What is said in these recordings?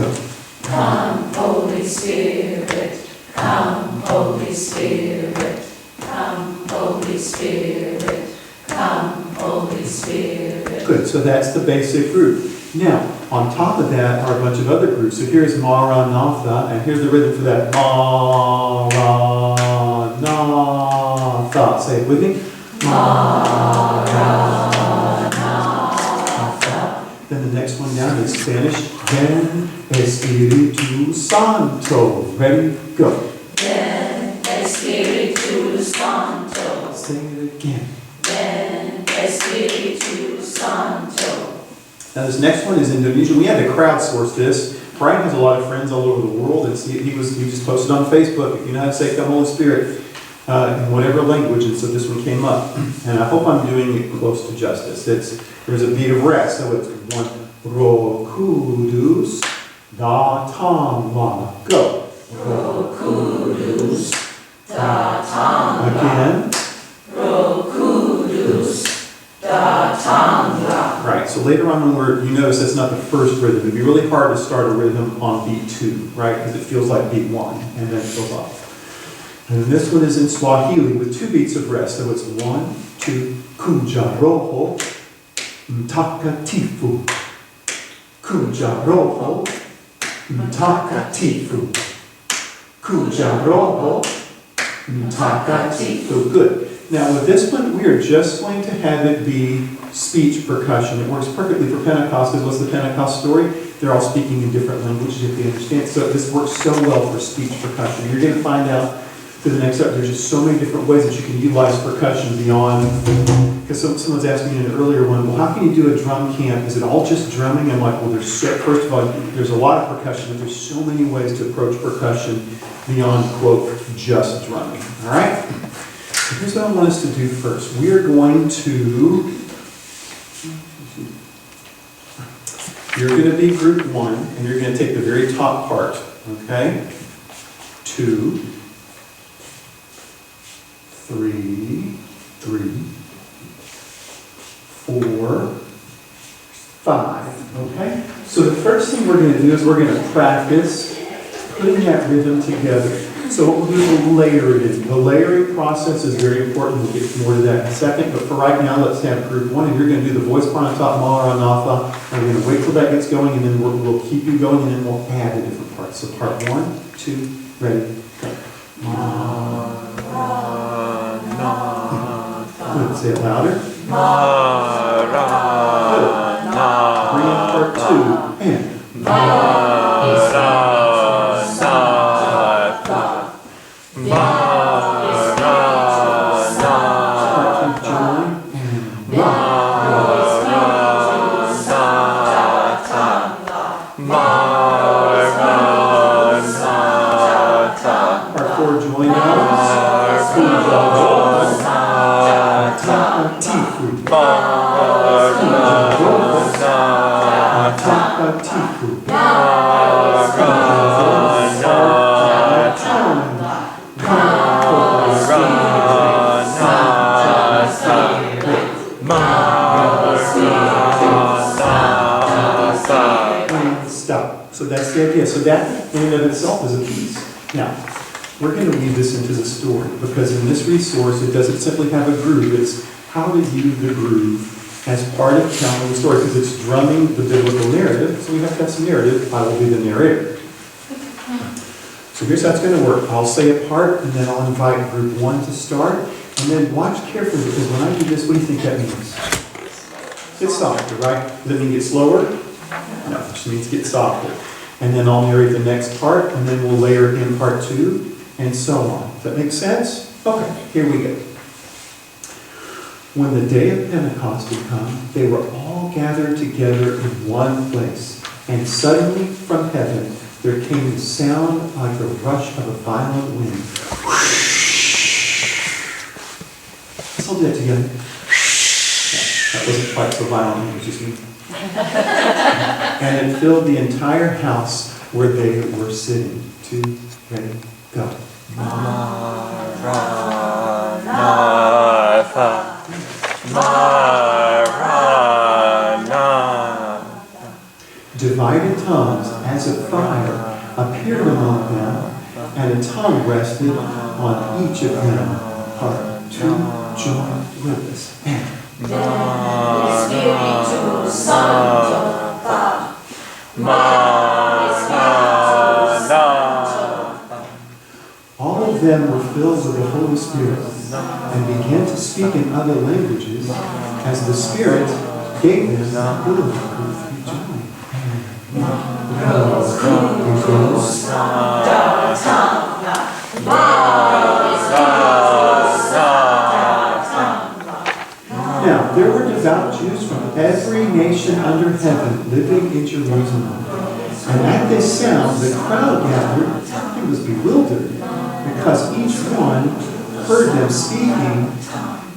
go. Come, Holy Spirit. Come, Holy Spirit. Come, Holy Spirit. Come, Holy Spirit. Good, so that's the basic group. Now, on top of that are a bunch of other groups. So here's Maranatha, and here's the rhythm for that. Maranatha. Say it with me. Maranatha. Then the next one down is Spanish. Ven Espíritu Santo. Ready? Go. Ven Espíritu Santo. Sing it again. Ven Espíritu Santo. Now this next one is Indonesian. We had to crowdsource this. Brian has a lot of friends all over the world, and he just posted on Facebook, if you know how to say "Come Holy Spirit" in whatever language, and so this one came up. And I hope I'm doing it close to justice. There's a beat of rest, so it's one Roh Kudus Datanglah. Go. Roh Kudus Datanglah. Again. Roh Kudus Datanglah. Right, so later on when you notice that's not the first rhythm. It'd be really hard to start a rhythm on beat 2, right? Because it feels like beat 1, and then it goes off. And this one is in Swahili with 2 beats of rest. So it's 1, 2, Kuja Roho, Mtakatifu. Kuja Roho, Mtakatifu. Kuja Roho, Mtakatifu. Good. Now with this one, we are just going to have it be speech percussion. It works perfectly for Pentecost, because what's the Pentecost story? They're all speaking in different languages, if you understand. So this works so well for speech percussion. You're going to find out through the next step, there's just so many different ways that you can utilize percussion beyond, because someone's asked me in an earlier one, well, how can you do a drum camp? Is it all just drumming? I'm like, well, first of all, there's a lot of percussion, but there's so many ways to approach percussion beyond, quote, just drumming. All right? So here's what I want us to do first. We are going to, you're going to be group 1, and you're going to take the very top part, okay? 2, 3, 4, 5, okay? So the first thing we're going to do is we're going to practice putting that rhythm together. So what we'll do is we'll layer it in. The layering process is very important. We'll get more to that in a second. But for right now, let's have group 1. And you're going to do the voice part on top, Maranatha. And we're going to wait till that gets going, and then we'll keep you going, and then we'll add the different parts. So part 1, 2, ready, go. Maranatha. Good. Say it louder. Maranatha. Bring in part 2. And Maranatha. Stop. So that's the idea. So that in and of itself is a piece. Now, we're going to weave this into the story, because in this resource it doesn't simply have a groove. It's how to use the groove as part of telling the story, because it's drumming the biblical narrative. So we have to have some narrative. I will be the narrator. So here's how it's going to work. I'll say a part, and then I'll invite group 1 to start. And then watch carefully, because when I do this, what do you think that means? Get softer, right? Does that mean get slower? No, it just means get softer. And then I'll narrate the next part, and then we'll layer in part 2, and so on. Does that make sense? Okay, here we go. When the day of Pentecost had come, they were all gathered together in one place. And suddenly from heaven there came the sound like the rush of a violent wind. Let's all do that together. That wasn't quite so violent, it was just me. And it filled the entire house where they were sitting. 2, ready, go. Maranatha. Maranatha. Divided tongues as of fire appeared among them, and a tongue rested on each of them. Part 2, join with us. And Espíritu Santo, va. all of them were filled with the Holy Spirit and began to speak in other languages as the Spirit gave them the ability to join. Now, there were devout Jews from every nation under heaven living in Jerusalem. And at this sound, the crowd gathered and was bewildered, because each one heard them speaking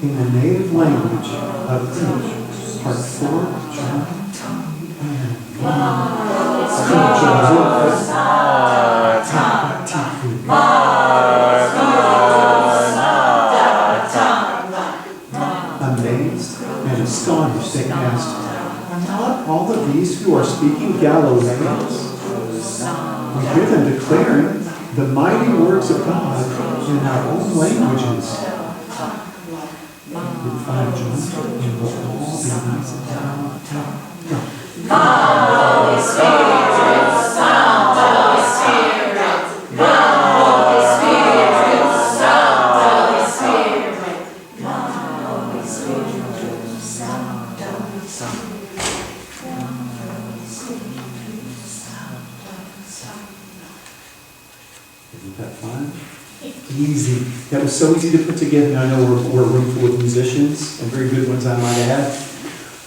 in the native language of each. Part 4, John Amazed and astonished, they asked, "Are not all of these who are speaking Galileans? We hear them declaring the mighty works of God in our own languages." We find John and will all be nice and down. Holy Spirit, Sound, Holy Spirit, Holy Spirit, Sound, Holy Spirit, Holy Spirit, Sound, Holy Isn't that fun? Easy. That was so easy to put together. And I know we're a room full of musicians, and very good ones I might add.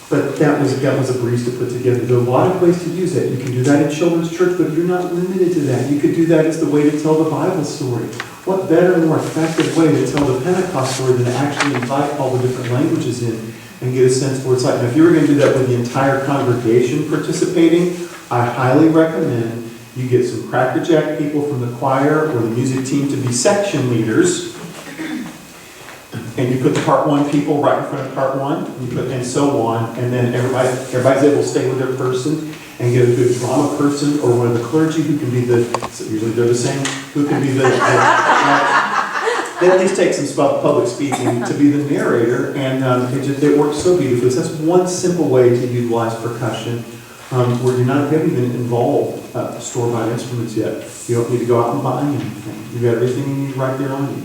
But that was a breeze to put together. There are a lot of ways to use that. You can do that in children's church, but you're not limited to that. You could do that as the way to tell the Bible story. What better, more effective way to tell the Pentecost story than to actually invite all the different languages in and get a sense for what it's like. Now, if you were going to do that with the entire congregation participating, I highly recommend you get some Cracker Jack people from the choir or the music team to be section leaders. And you put the part 1 people right in front of part 1, and so on, and then everybody's able to stay with their person and get a good drama person or one of the clergy who can be usually they're the same, who can be they at least take some public speaking to be the narrator, and it works so beautifully. So that's one simple way to utilize percussion where you haven't even involved store-bought instruments yet. You don't need to go out and buy anything. You've got everything you need right there on you.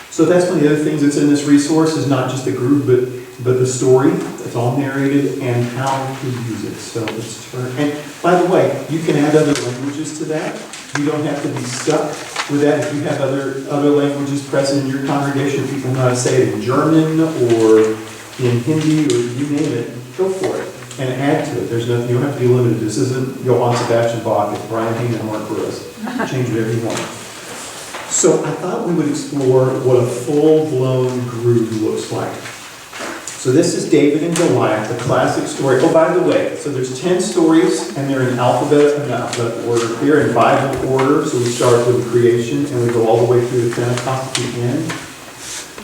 So that's one of the other things that's in this resource is not just the group, but the story. It's all narrated and how to use it. So it's and by the way, you can add other languages to that. You don't have to be stuck with that. If you have other languages present in your congregation, people know how to say it in German or in Hindi or you name it, go for it and add to it. There's nothing, you don't have to be limited. This isn't Johann Sebastian Bach. It's Brian Hayman work for us. Change whatever you want. So I thought we would explore what a full-blown groove looks like. So this is David and Goliath, the classic story. Oh, by the way, so there's 10 stories, and they're in alphabet order. They're in Bible order, so we start with creation, and we go all the way through the Pentecost at the end.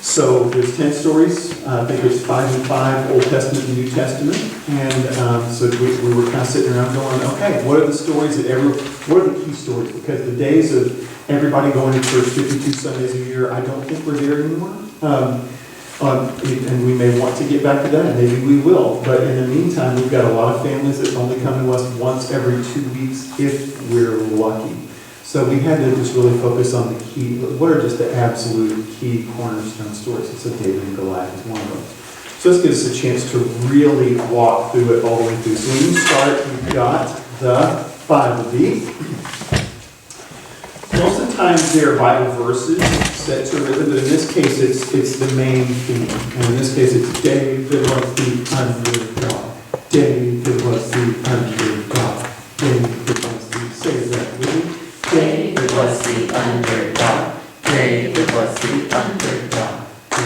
So there's 10 stories. I think there's 5 and 5, Old Testament and New Testament. And so we were kind of sitting around going, okay, what are the stories what are the key stories? Because the days of everybody going to church 52 Sundays a year, I don't think we're there anymore. And we may want to get back to that, and maybe we will. But in the meantime, we've got a lot of families that only come to us once every 2 weeks if we're lucky. So we had to just really focus on the key, what are just the absolute key cornerstone stories. And so David and Goliath is one of them. So let's give us a chance to really walk through it all the way through. So when you start, you've got the Bible beat. Most of the times there are Bible verses that are written, but in this case it's the main theme. And in this case it's David was the underdog. David was the underdog. David was the, say that with me. David was the underdog. David was the underdog.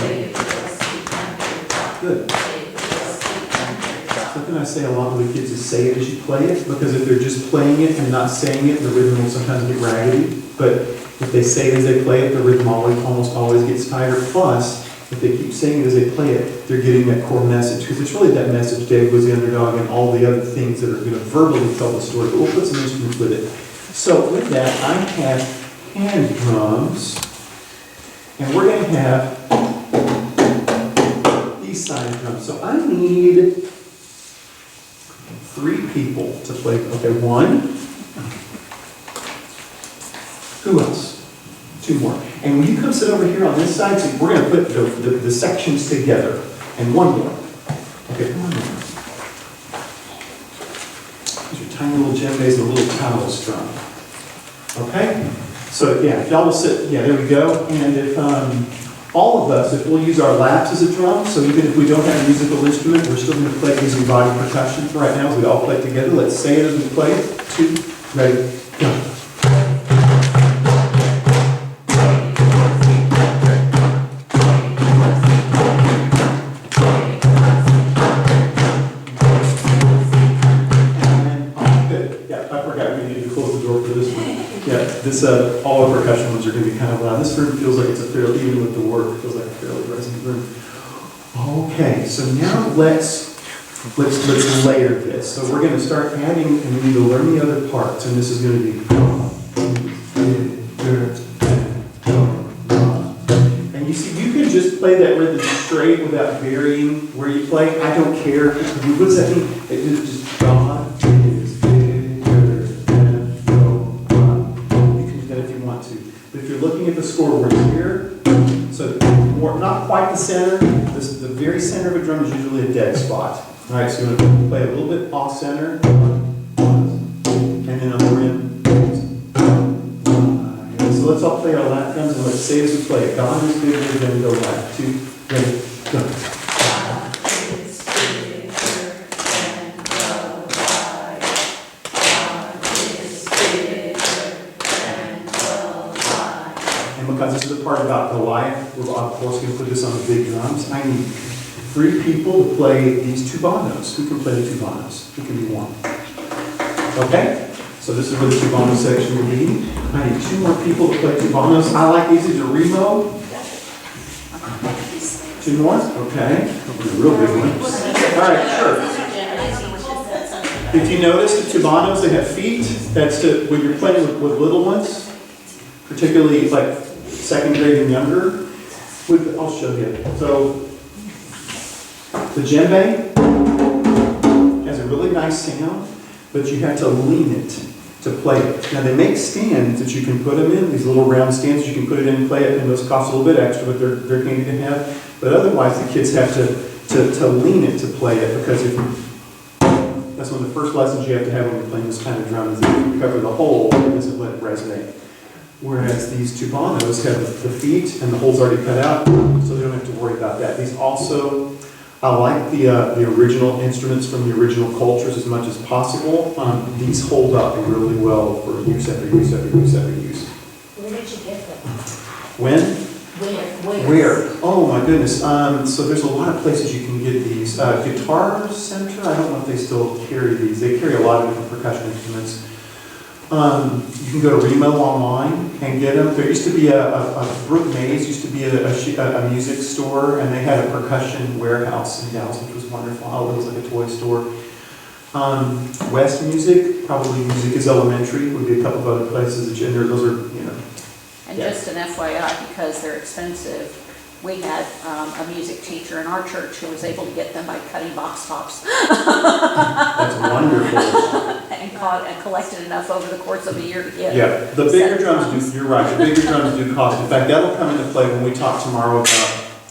David was the underdog. Good. David was the underdog. Something I say a lot with the kids is say it as you play it, because if they're just playing it and not saying it, the rhythm will sometimes get raggedy. But if they say it as they play it, the rhythm almost always gets tighter. Plus, if they keep saying it as they play it, they're getting that core message. Because it's really that message, David was the underdog, and all the other things that are going to verbally tell the story. But we'll put some instruments with it. So with that, I have hand drums. And we're going to have these side drums. So I need 3 people to play. Okay, 1. Who else? 2 more. And when you come sit over here on this side, so we're going to put the sections together. And 1 more. Okay, 1 more. These are tiny little djembes and a little towel strum. Okay? So yeah, if y'all will sit, yeah, there we go. And if all of us, if we'll use our laps as a drum, so even if we don't have a musical instrument, we're still going to play using body percussion for right now as we all play together. Let's say it as we play. 2, ready, go. All our percussion ones are going to be kind of loud. This room feels like it's a fairly, even with the work, it feels like a fairly resonant room. Okay, so now let's layer this. So we're going to start adding, and we need to learn the other parts, and this is going to be. And you see, you can just play that rhythm straight without varying where you play. I don't care. What does that mean? It is just God is bigger than But if you're looking at the score, we're here. So more, not quite the center. The very center of a drum is usually a dead spot. All right, so you're going to play a little bit off center, and then on the rim. So let's all play our lap drums, and let's say as we play it. God is bigger than go lap. 2, ready, go. Because this is the part about Goliath, we're of course going to put this on the big drums. I need 3 people to play these tubanos. Who can play the tubanos? Who can be 1? Okay? So this is where the tubano section will be. I need 2 more people to play tubanos. I like these. These are Remo. 2 more? Okay. These are real big ones. All right, sure. If you notice, the tubanos, they have feet. That's to, when you're playing with little ones, particularly like 2nd grade and younger. I'll show you. So the djembe has a really nice sound, but you have to lean it to play it. Now they make stands that you can put them in, these little round stands you can put it in and play it, and those cost a little bit extra, but they're handy to have. But otherwise the kids have to lean it to play it, because that's one of the first lessons you have to have when you're playing this kind of drum, is that you cover the hole and it doesn't let it resonate. Whereas these tubanos have the feet and the holes already cut out, so they don't have to worry about that. These also, I like the original instruments from the original cultures as much as possible. These hold up really well for use after use after use after use. Where did you get them? When? Where? Oh my goodness. So there's a lot of places you can get these. Guitar Center, I don't know if they still carry these. They carry a lot of different percussion instruments. You can go to Remo online and get them. There used to be Brook Mays used to be a music store, and they had a percussion warehouse in Dallas, which was wonderful. Oh, it was like a toy store. West Music, probably Music is Elementary, would be a couple of other places that those are, And just an FYI, because they're expensive, we had a music teacher in our church who was able to get them by cutting box tops. That's wonderful. and collected enough over the course of a year to get. Yeah, the bigger drums do, you're right, the bigger drums do cost. In fact, that'll come into play when we talk tomorrow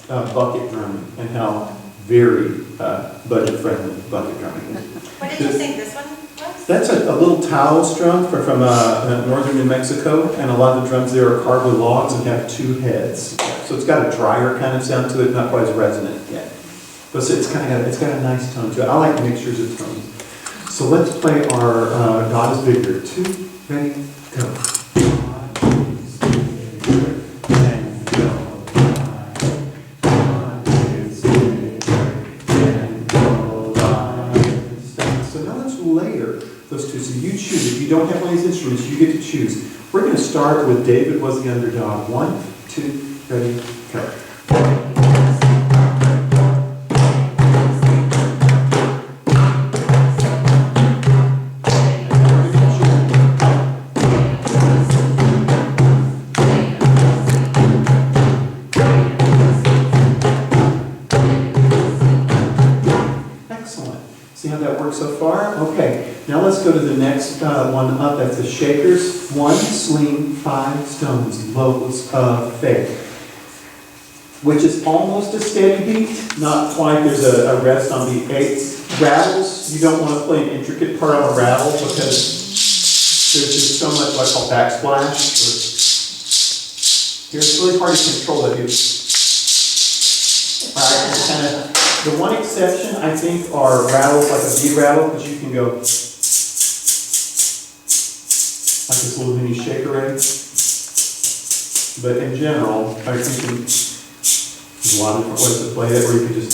about bucket drumming and how very budget-friendly bucket drumming is. What did you think this one was? That's a little Taos drum from northern New Mexico, and a lot of the drums there are carved with logs and have 2 heads. So it's got a drier kind of sound to it, not quite as resonant yet. But it's got a nice tone to it. I like mixtures of tones. So let's play our God is Bigger. 2, ready, go. God is bigger than Goliath. God is bigger than Goliath. So now let's layer those 2. So you choose. If you don't have one of these instruments, you get to choose. We're going to start with David was the underdog. 1, 2, ready, go. go to the next one up. That's the shakers. 1 sling, 5 stones, loaves of faith. Which is almost a steady beat, not quite. There's a rest on beat 8. Rattles, you don't want to play an intricate part on a rattle because there's just so much what I call backsplash. Here, it's really hard to control that. The one exception, I think, are rattles like a beat rattle, because you can go like this little mini shaker egg. But in general, I think there's a lot of different ways to play it, or you can just.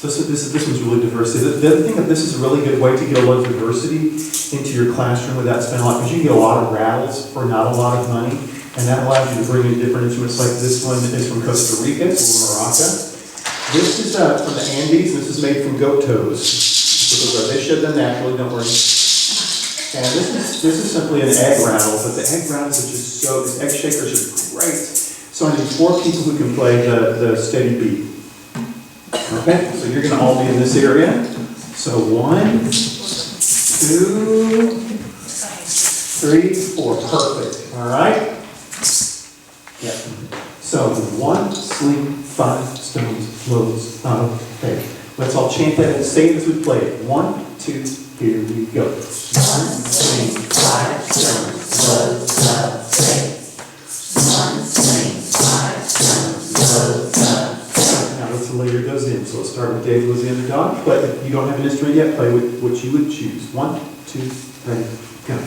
So this one's really diverse. The other thing that this is a really good way to get a lot of diversity into your classroom without spending a lot, because you can get a lot of rattles for not a lot of money, and that allows you to bring in different instruments. Like this one is from Costa Rica, it's a maraca. This is from the Andes. This is made from goat toes. They shed them naturally. Don't worry. And this is simply an egg rattle, but the egg rattles are just so. These egg shakers are great. So I need 4 people who can play the steady beat. Okay, so you're going to all be in this area. So 1, 2, 3, 4. Perfect. All right? Yeah. So 1 sling, 5 stones, loaves of faith. Let's all chant that and say it as we play it. 1, 2, here we go. 1 sling, 5 stones, loaves of faith. 1 sling, 5 stones, loaves of faith. Now let's layer those in. So let's start with Dave was the underdog. But if you don't have an instrument yet, play with what you would choose. 1, 2, ready, go.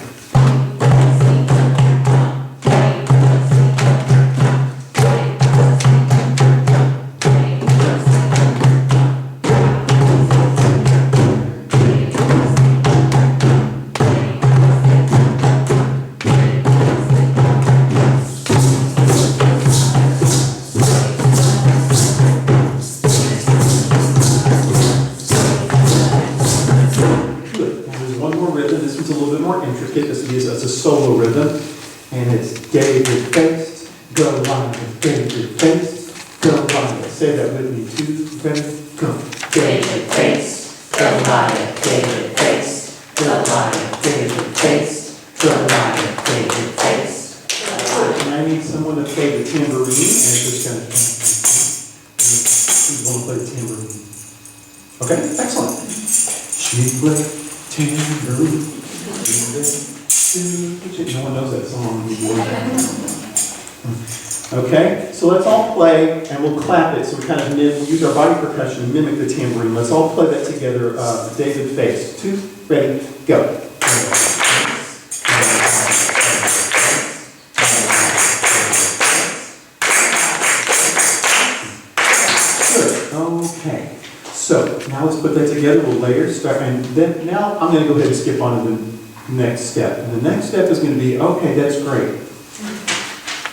It's a solo rhythm, and it's David faced, Goliath, David faced, Goliath. Say that with me, 2, ready, go. David faced, Goliath, David faced, Goliath, David faced, Goliath, David faced. And I need someone to play the tambourine, and it's just kind of. Who's going to play the tambourine? Okay, excellent. She played tambourine. No one knows that song. Okay, so let's all play, and we'll clap it. So we kind of we'll use our body percussion to mimic the tambourine. Let's all play that together. David face. 2, ready, go. Good. Okay. So now let's put that together. We'll layer, start, and then now I'm going to go ahead and skip on to the next step. And the next step is going to be, okay, that's great.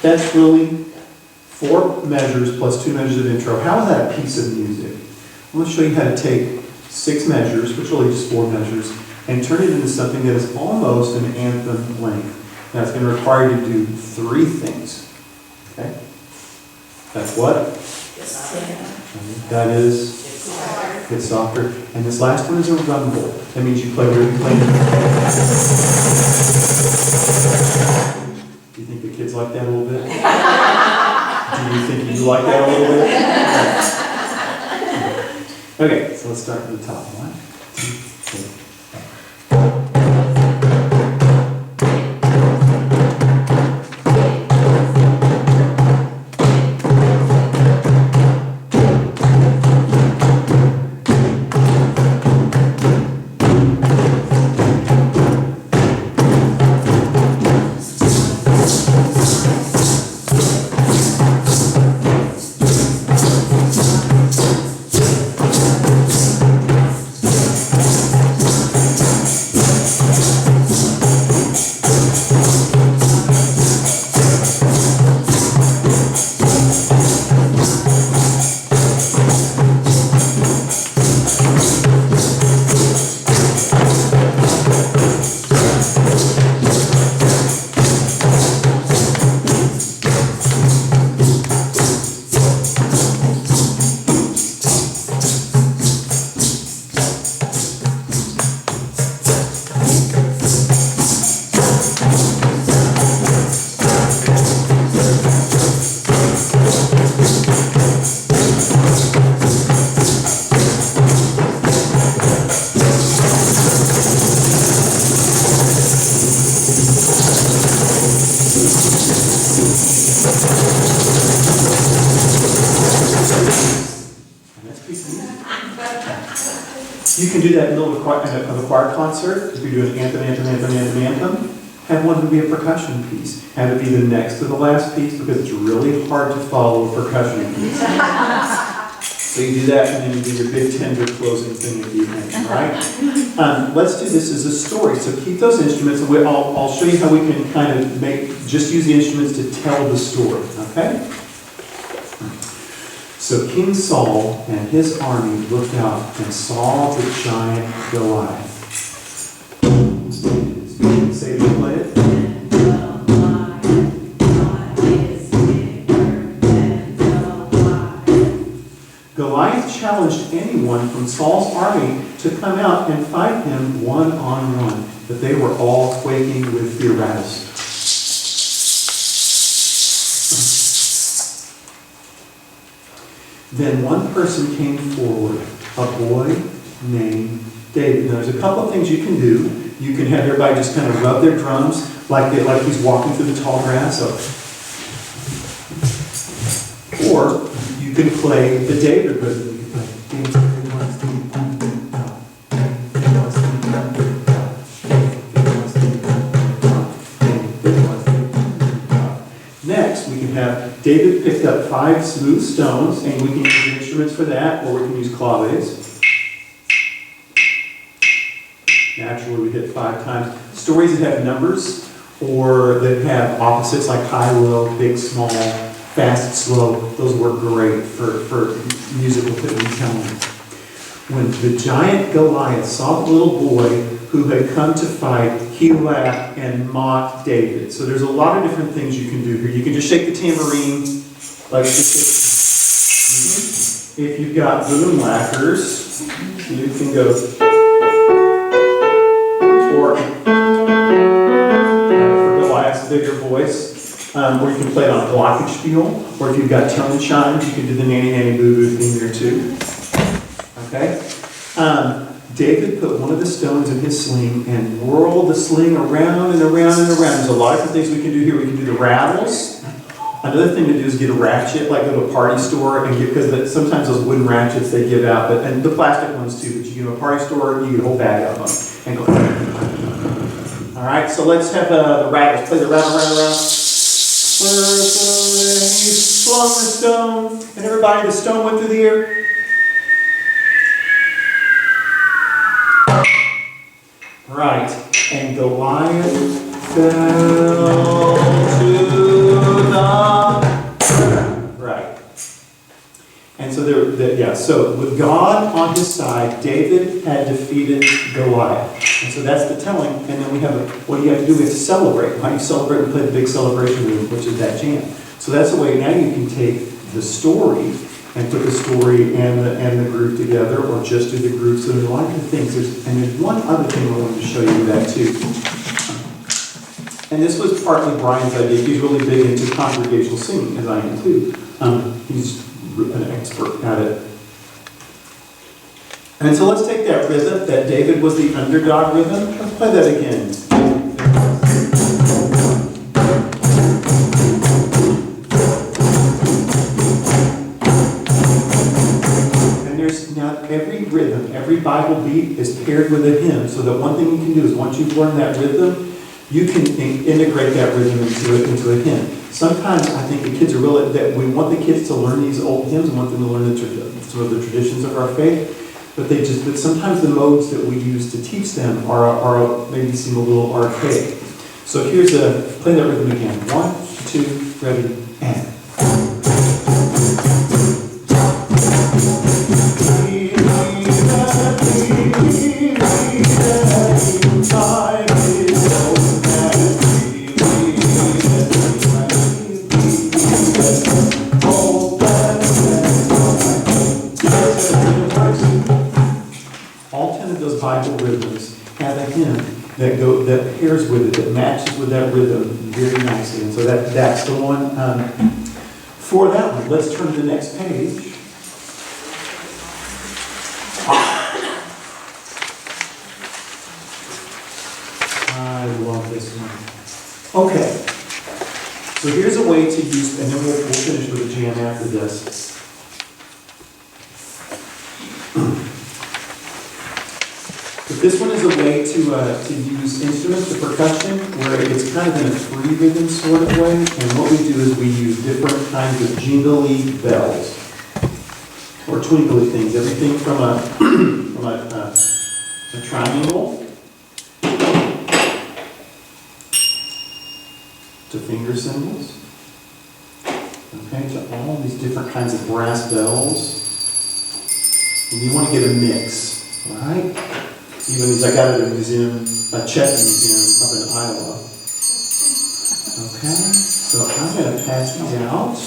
That's really 4 measures plus 2 measures of intro. How is that a piece of music? I'm going to show you how to take 6 measures, which are really just 4 measures, and turn it into something that is almost an anthem length. Now it's going to require you to do 3 things. Okay? That's what? That is it's softer. And this last one is a rumble. That means you play where you play. Do you think the kids like that a little bit? Do you think you like that a little bit? Okay, so let's start from the top. 1, 2, 3. You can do that in the middle of a choir concert. If you're doing anthem, have one to be a percussion piece. Have it be the next to the last piece because it's really hard to follow a percussion piece. So you do that and then you do your big tender closing thing at the end, right? Let's do this as a story. So keep those instruments and I'll show you how we can kind of just use the instruments to tell the story, okay? So King Saul and his army looked out and saw the giant Goliath. Say to play it. Goliath challenged anyone from Saul's army to come out and fight him one-on-one, but they were all quaking with fear. Rattles. Then one person came forward, a boy named David. Now, there's a couple of things you can do. You can have everybody just kind of rub their drums like he's walking through the tall grass. Or you can play the David rhythm. You can play David wants to be on the top. David wants to be on the top. David wants to be on the top. David wants to be on the top. Next, we can have David picked up 5 smooth stones, and we can use instruments for that, or we can use claves. Naturally, we hit 5 times. Stories that have numbers, or that have opposites like high, low, big, small, fast, slow, those work great for musical telling. When the giant Goliath saw the little boy who had come to fight, he laughed and mocked David. So there's a lot of different things you can do here. You can just shake the tambourine, like this. If you've got boom lacquers, you can go, or for Goliath's bigger voice. Or you can play it on a glockenspiel, or if you've got tone chimes, you can do the nanny nanny boo boo thing there too. Okay? David put one of the stones in his sling and whirled the sling around and around and around. There's a lot of different things we can do here. We can do the rattles. Another thing to do is get a ratchet, like go to a party store and get, because sometimes those wooden ratchets they give out, and the plastic ones too, but you go to a party store, you get a whole bag of them. And go. All right, so let's have the rattles. Play the rattle, rattle, rattle. He flung the stone, and everybody, the stone went through the air. Right, and Goliath fell to the right. And so so with God on his side, David had defeated Goliath. And so that's the telling. And then we have what do you have to do? We have to celebrate. How do you celebrate? We play the big celebration room, which is that jam. So that's the way now you can take the story and put the story and the group together, or just do the group. So there's a lot of different things. There's one other thing I wanted to show you that too. And this was partly Brian's idea. He's really big into congregational singing, as I am too. He's an expert at it. And so let's take that rhythm, that David was the underdog rhythm. Let's play that again. And there's now every rhythm, every Bible beat is paired with a hymn, so that one thing you can do is once you've learned that rhythm, you can integrate that rhythm into a hymn. Sometimes I think the kids are really, that we want the kids to learn these old hymns and want them to learn some of the traditions of our faith. But sometimes the modes that we use to teach them are maybe seem a little archaic. So play that rhythm again. 1, 2, ready, and. Bible rhythms have a hymn that pairs with it, that matches with that rhythm very nicely. And so that's the one for that one. Let's turn to the next page. I love this one. Okay. So here's a way to use, and then we'll finish with a jam after this. This one is a way to use instruments, the percussion, where it's kind of in a free rhythm sort of way. And what we do is we use different kinds of jingly bells or twinkly things. Everything from a triangle to finger cymbals. Okay, to all these different kinds of brass bells. And you want to get a mix, all right? Even as I got it at a museum, a Czech museum up in Iowa. Okay, so I'm going to pass these out.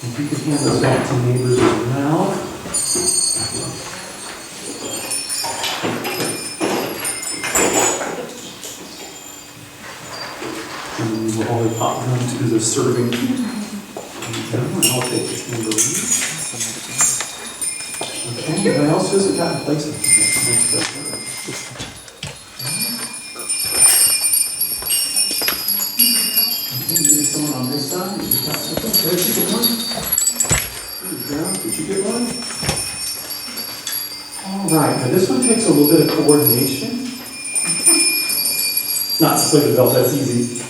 If you can hand those back to neighbors as well. And we will always pop them to the serving. And I'll take this one to leave. Okay, anybody else who hasn't gotten places? Okay, maybe someone on this side. Did you got something? Did you get one? There you go. Did you get one? All right, now this one takes a little bit of coordination. Not to play the bell, that's easy.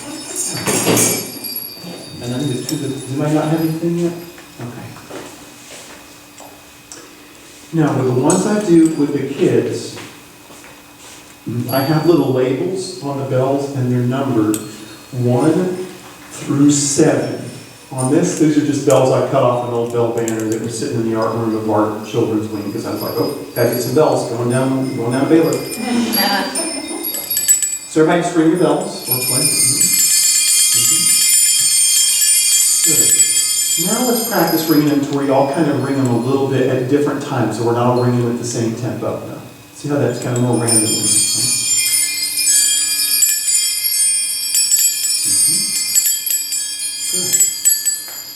And then the two, does anybody not have anything yet? Okay. Now, with the ones I do with the kids, I have little labels on the bells and they're numbered 1 through 7. On this, these are just bells I cut off an old bell banner that was sitting in the art room of our children's wing because I was like, oh, gotta get some bells going down Baylor. So everybody just ring your bells or play. Good. Now let's practice ringing them to where you all kind of ring them a little bit at different times so we're not all ringing them at the same tempo. No. See how that's kind of more random. Good.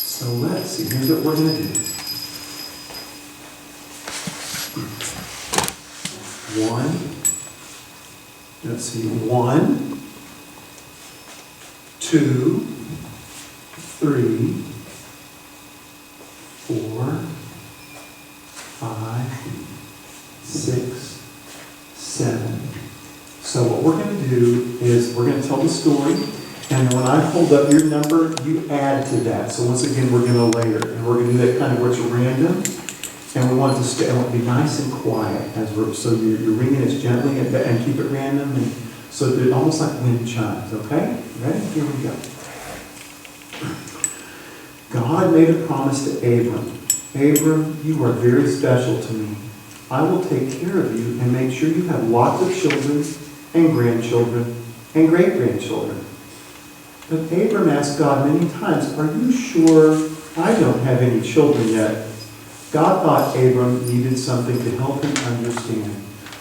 So let's see, here's what we're going to do. 1, let's see, 1, 2, 3, 4, 5, 6, 7. So what we're going to do is we're going to tell the story, and when I hold up your number, you add to that. So once again, we're going to layer, and we're going to do that kind of where it's random, and we want it to stay, and be nice and quiet as we're, so you're ringing it gently and keep it random, and so they're almost like wind chimes. Okay, ready? Here we go. God made a promise to Abram. Abram, you are very special to me. I will take care of you and make sure you have lots of children and grandchildren and great-grandchildren. But Abram asked God many times, are you sure I don't have any children yet? God thought Abram needed something to help him understand.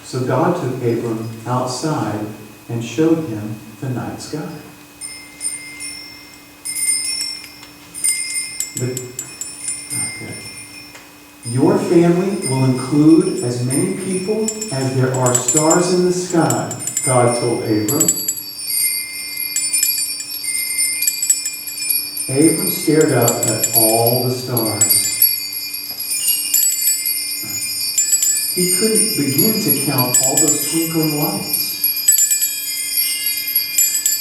So God took Abram outside and showed him the night sky. Your family will include as many people as there are stars in the sky, God told Abram. Abram stared up at all the stars. He couldn't begin to count all those twinkling lights.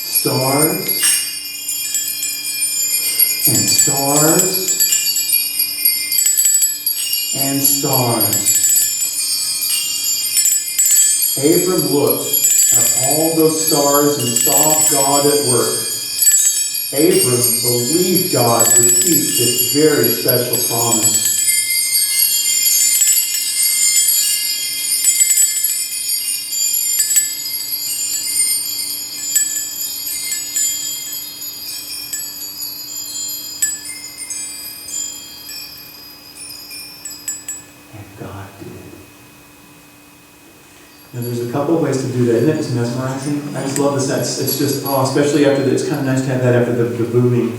Stars and stars and stars. Abram looked at all those stars and saw God at work. Abram believed God would keep this very special promise. And there's a couple of ways to do that. Isn't it just mesmerizing? I just love this. It's just, especially after it's kind of nice to have that after the booming.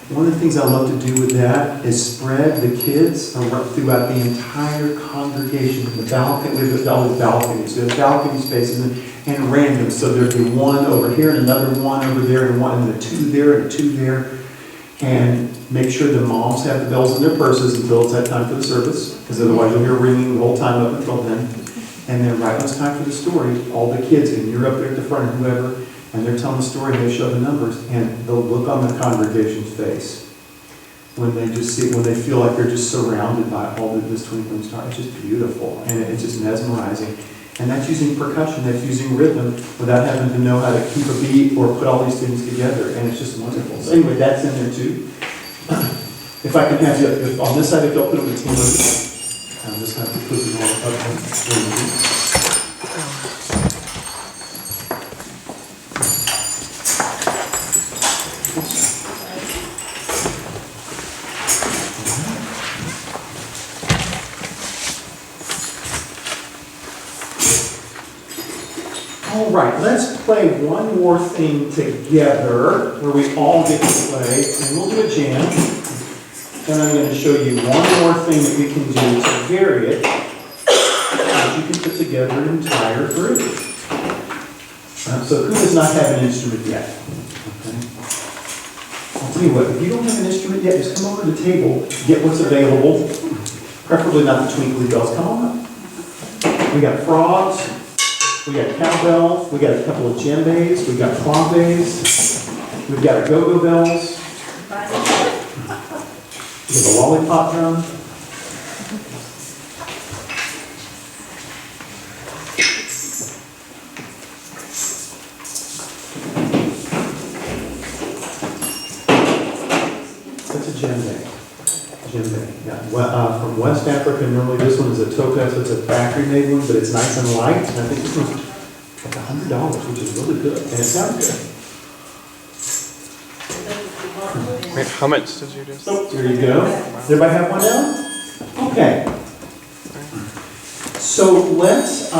One of the things I love to do with that is spread the kids throughout the entire congregation. The balcony, we have all the balconies. We have balcony spaces and random. So there'd be one over here and another one over there and one and a two there and a two there. And make sure the moms have the bells in their purses until it's that time for the service, because otherwise you'll hear ringing the whole time up until then. And then right when it's time for the story, all the kids, and you're up there at the front or whoever, and they're telling the story and they show the numbers, and the look on the congregation's face when they just see, when they feel like they're just surrounded by all of this twinkling star, it's just beautiful, and it's just mesmerizing. And that's using percussion, that's using rhythm, without having to know how to keep a beat or put all these things together, and it's just wonderful. So anyway, that's in there too. If I can have you, on this side, if you'll put up the team, I'm just going to put them all up. All right, let's play one more thing together where we all get to play, and we'll do a jam. Then I'm going to show you one more thing that we can do to vary it, that you can put together an entire group. So who does not have an instrument yet? Okay. I'll tell you what, if you don't have an instrument yet, just come over to the table, get what's available, preferably not the twinkly bells. Come on up. We got frogs. We got cowbells, we got a couple of djembes, we got clombes, we've got go-go bells, we have a lollipop drum. That's a djembe. Djembe, yeah. Well, from West Africa, normally this one is a topaz, it's a factory-made one, but it's nice and light, and I think this one's like $100, which is really good, and it sounds good. Wait, how much did you just? So, there you go. Does everybody have one now? Okay. So let's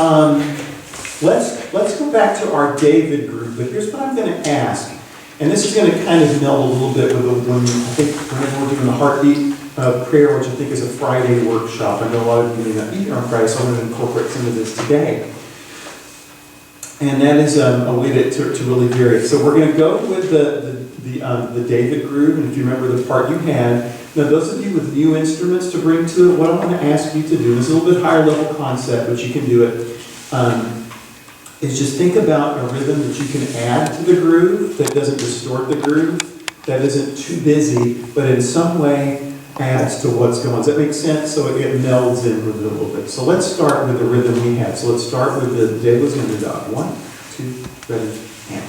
go back to our David group, but here's what I'm going to ask, and this is going to kind of meld a little bit with when I think whenever we're doing the heartbeat prayer, which I think is a Friday workshop. I know a lot of you may not be here on Friday, so I'm going to incorporate some of this today. And that is a way to really vary it. So we're going to go with the David groove, and if you remember the part you had, now those of you with new instruments to bring to it, what I want to ask you to do, this is a little bit higher level concept, but you can do it, is just think about a rhythm that you can add to the groove that doesn't distort the groove, that isn't too busy, but in some way adds to what's going on. Does that make sense? So it melds in with it a little bit. So let's start with the rhythm we had. So let's start with the Devil's Underdog. 1, 2, ready, and.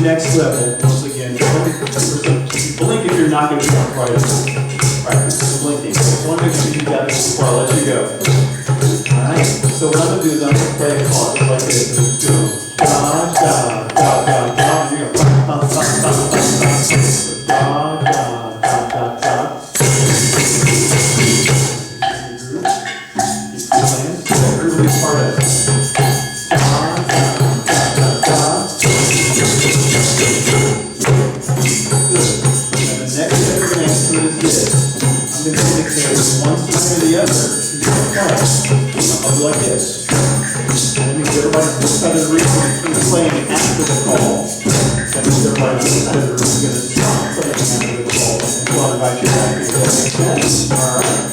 next level, once again, blink if you're not going to be right practice blinking. So I want to make sure you got this before I let you go. Alright? So what I'm going to do is I'm going to play a chord just like this. Go. Da, da, da, da, da. You're going to da, da, da, da, da. Da, da, da, da, da. Keep playing. Everybody's part of it. I'll do like this. And that means everybody on this side of the room is playing after the call. That means everybody on this side of the room is going to stop playing after the call. So I'll invite you back if that makes sense. All right.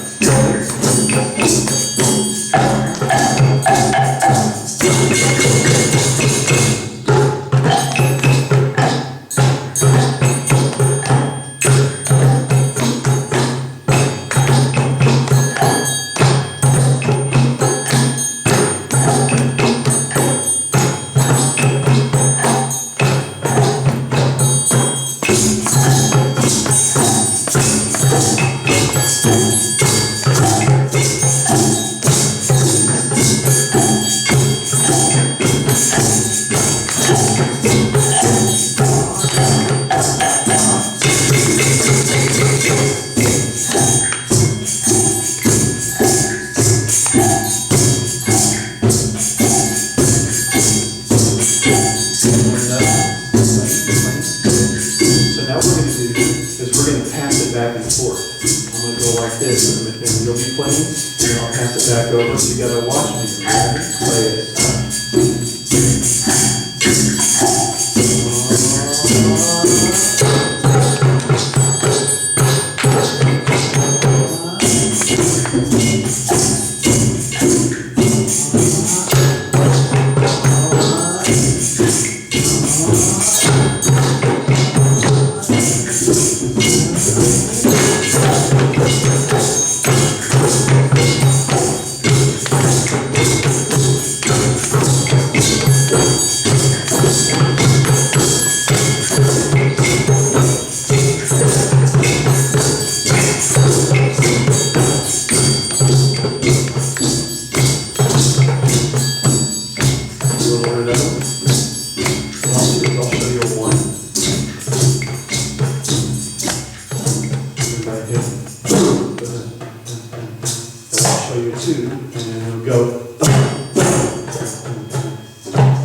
2, and then we'll go.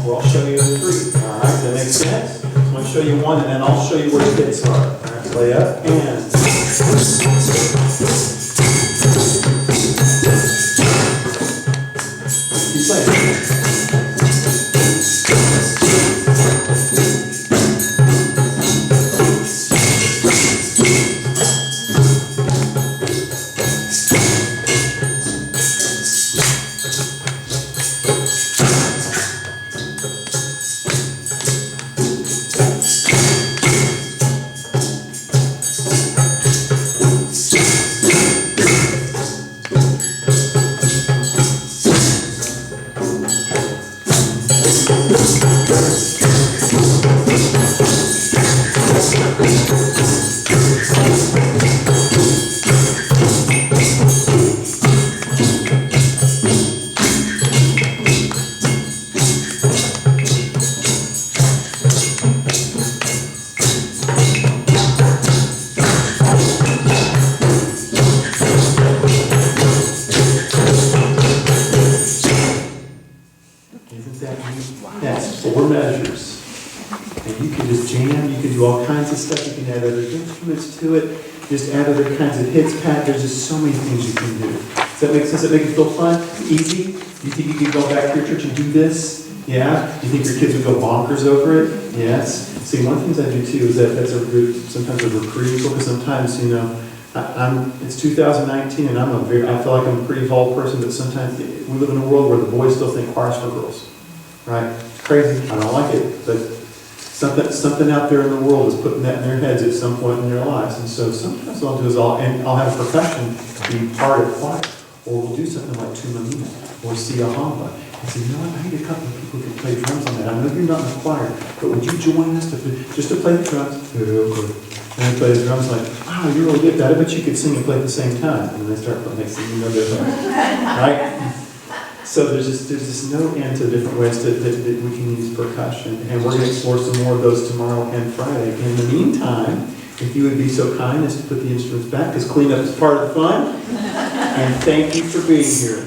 Well, I'll show you 3. All right, does that make sense? I'm going to show you 1, and then I'll show you where the hits are. All right, play up and. Keep playing. Isn't that neat? That's 4 measures. And you can just jam, you can do all kinds of stuff, you can add other instruments to it, just add other kinds of hits, Pat, there's just so many things you can do. Does that make sense? Does that make it feel fun? Easy? You think you could go back to your church and do this? Yeah? You think your kids would go bonkers over it? Yes? See, one of the things I do too is that's a good, sometimes a recruiting tool, because sometimes, you know, it's 2019 and I feel like I'm a pretty evolved person, but sometimes we live in a world where the boys still think choir's for girls, right? It's crazy, I don't like it, but something out there in the world is putting that in their heads at some point in their lives. And so sometimes what I'll do is I'll have a percussion be part of choir, or we'll do something like Tumamina or Siahamba. I said, you know what, I need a couple of people who can play drums on that. I know you're not in the choir, but would you join us just to play the drums? Real good. And they play the drums like, wow, you're really good at it, but you could sing and play at the same time. And they start playing, next thing you know, they're like, right? So there's just no end to different ways that we can use percussion. And we're going to explore some more of those tomorrow and Friday. In the meantime, if you would be so kind as to put the instruments back, because cleanup is part of the fun. And thank you for being here.